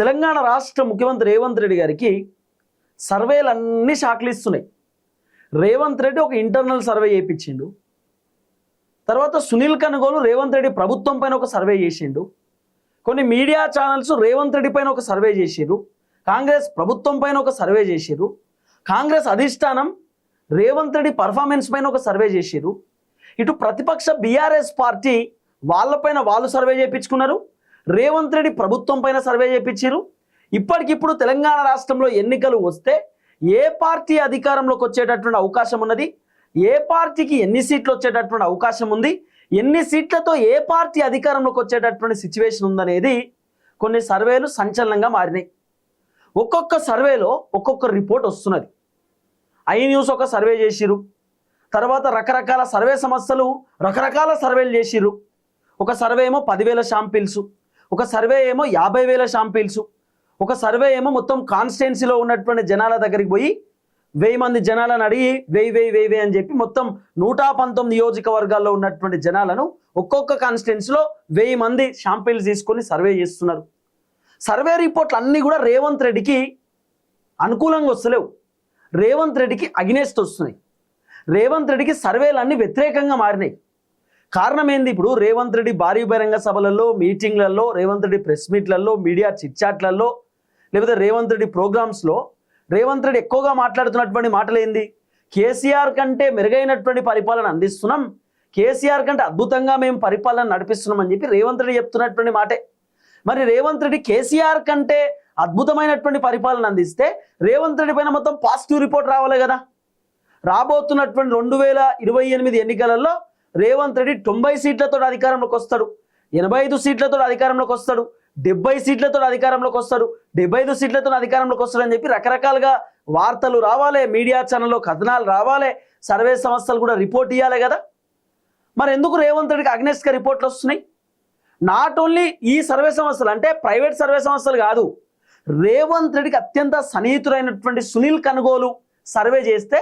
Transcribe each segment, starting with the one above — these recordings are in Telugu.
తెలంగాణ రాష్ట్ర ముఖ్యమంత్రి రేవంత్ రెడ్డి గారికి సర్వేలన్నీ షాక్లు ఇస్తున్నాయి. రేవంత్ రెడ్డి ఒక ఇంటర్నల్ సర్వే చేయించిండు. తర్వాత సునీల్ కనుగోలు రేవంత్ రెడ్డి ప్రభుత్వం పైన ఒక సర్వే చేసిండు. కొన్ని మీడియా ఛానల్స్ రేవంత్ రెడ్డి పైన ఒక సర్వే చేసిర్రు. కాంగ్రెస్ ప్రభుత్వం పైన ఒక సర్వే చేసిర్రు. కాంగ్రెస్ అధిష్టానం రేవంత్ రెడ్డి పర్ఫార్మెన్స్ పైన ఒక సర్వే చేసిర్రు. ఇటు ప్రతిపక్ష బీఆర్ఎస్ పార్టీ వాళ్ళపైన వాళ్ళు సర్వే చేయించుకున్నారు. రేవంత్ రెడ్డి ప్రభుత్వం పైన సర్వే చేయించారు. ఇప్పటికిప్పుడు తెలంగాణ రాష్ట్రంలో ఎన్నికలు వస్తే ఏ పార్టీ అధికారంలోకి వచ్చేటటువంటి అవకాశం ఉన్నది, ఏ పార్టీకి ఎన్ని సీట్లు వచ్చేటటువంటి అవకాశం ఉంది, ఎన్ని సీట్లతో ఏ పార్టీ అధికారంలోకి వచ్చేటటువంటి సిచ్యువేషన్ ఉందనేది కొన్ని సర్వేలు సంచలనంగా మారినాయి. ఒక్కొక్క సర్వేలో ఒక్కొక్క రిపోర్ట్ వస్తున్నది. ఐ న్యూస్ ఒక సర్వే చేసిరు. తర్వాత రకరకాల సర్వే సంస్థలు రకరకాల సర్వేలు చేసిరు. ఒక సర్వే ఏమో 10,000 శాంపిల్స్, ఒక సర్వే ఏమో 50,000 శాంపిల్స్, ఒక సర్వే ఏమో మొత్తం కాన్స్టిట్యున్సీలో ఉన్నటువంటి జనాల దగ్గరికి పోయి 1000 మంది జనాలను అడిగి 1000 అని చెప్పి మొత్తం 119 నియోజకవర్గాల్లో ఉన్నటువంటి జనాలను ఒక్కొక్క కాన్స్టిట్యున్సీలో 1000 మంది శాంపిల్స్ తీసుకొని సర్వే చేస్తున్నారు. సర్వే రిపోర్ట్లు అన్నీ కూడా రేవంత్ రెడ్డికి అనుకూలంగా వస్తలేవు. రేవంత్ రెడ్డికి అగెనెస్ట్ వస్తున్నాయి. రేవంత్ రెడ్డికి సర్వేలన్నీ వ్యతిరేకంగా మారినాయి. కారణం ఏంది? ఇప్పుడు రేవంత్ రెడ్డి భారీ బహిరంగ సభలలో, మీటింగ్లలో, రేవంత్ రెడ్డి ప్రెస్ మీట్లలో, మీడియా చిట్చాట్లలో, లేకపోతే రేవంత్ రెడ్డి ప్రోగ్రామ్స్లో రేవంత్ రెడ్డి ఎక్కువగా మాట్లాడుతున్నటువంటి మాటలు ఏంది? కేసీఆర్ కంటే మెరుగైనటువంటి పరిపాలన అందిస్తున్నాం, కేసీఆర్ కంటే అద్భుతంగా మేము పరిపాలన నడిపిస్తున్నాం అని చెప్పి రేవంత్ రెడ్డి చెప్తున్నటువంటి మాటే. మరి రేవంత్ రెడ్డి కేసీఆర్ కంటే అద్భుతమైనటువంటి పరిపాలన అందిస్తే రేవంత్ రెడ్డి పైన మొత్తం పాజిటివ్ రిపోర్ట్ రావాలి కదా. రాబోతున్నటువంటి 2028 ఎన్నికలలో రేవంత్ రెడ్డి 90 సీట్లతో అధికారంలోకి వస్తాడు, 85 సీట్లతో అధికారంలోకి వస్తాడు, 70 సీట్లతో అధికారంలోకి వస్తాడు, 75 సీట్లతో అధికారంలోకి వస్తాడు అని చెప్పి రకరకాలుగా వార్తలు రావాలి, మీడియా ఛానల్లో కథనాలు రావాలి, సర్వే సంస్థలు కూడా రిపోర్ట్ ఇవ్వాలి కదా. మరి ఎందుకు రేవంత్ రెడ్డికి అగ్నెస్ట్గా రిపోర్ట్లు వస్తున్నాయి? నాట్ ఓన్లీ ఈ సర్వే సంస్థలు, అంటే ప్రైవేట్ సర్వే సంస్థలు కాదు, రేవంత్ రెడ్డికి అత్యంత సన్నిహితుడైనటువంటి సునీల్ కనుగోలు సర్వే చేస్తే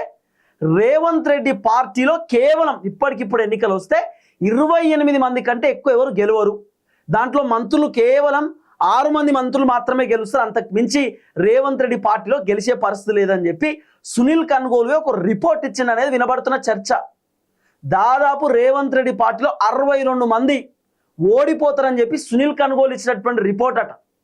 రేవంత్ రెడ్డి పార్టీలో కేవలం ఇప్పటికిప్పుడు ఎన్నికలు వస్తే 28 మంది కంటే ఎక్కువ ఎవరు గెలవరు. దాంట్లో మంత్రులు కేవలం 6 మంది మంత్రులు మాత్రమే గెలుస్తారు. అంతకు మించి రేవంత్ రెడ్డి పార్టీలో గెలిచే పరిస్థితి లేదని చెప్పి సునీల్ కనుగోలు ఒక రిపోర్ట్ ఇచ్చింది అనేది వినబడుతున్న చర్చ. దాదాపు రేవంత్ రెడ్డి పార్టీలో 62 మంది ఓడిపోతారని చెప్పి సునీల్ కనుగోలు ఇచ్చినటువంటి రిపోర్ట్ అట.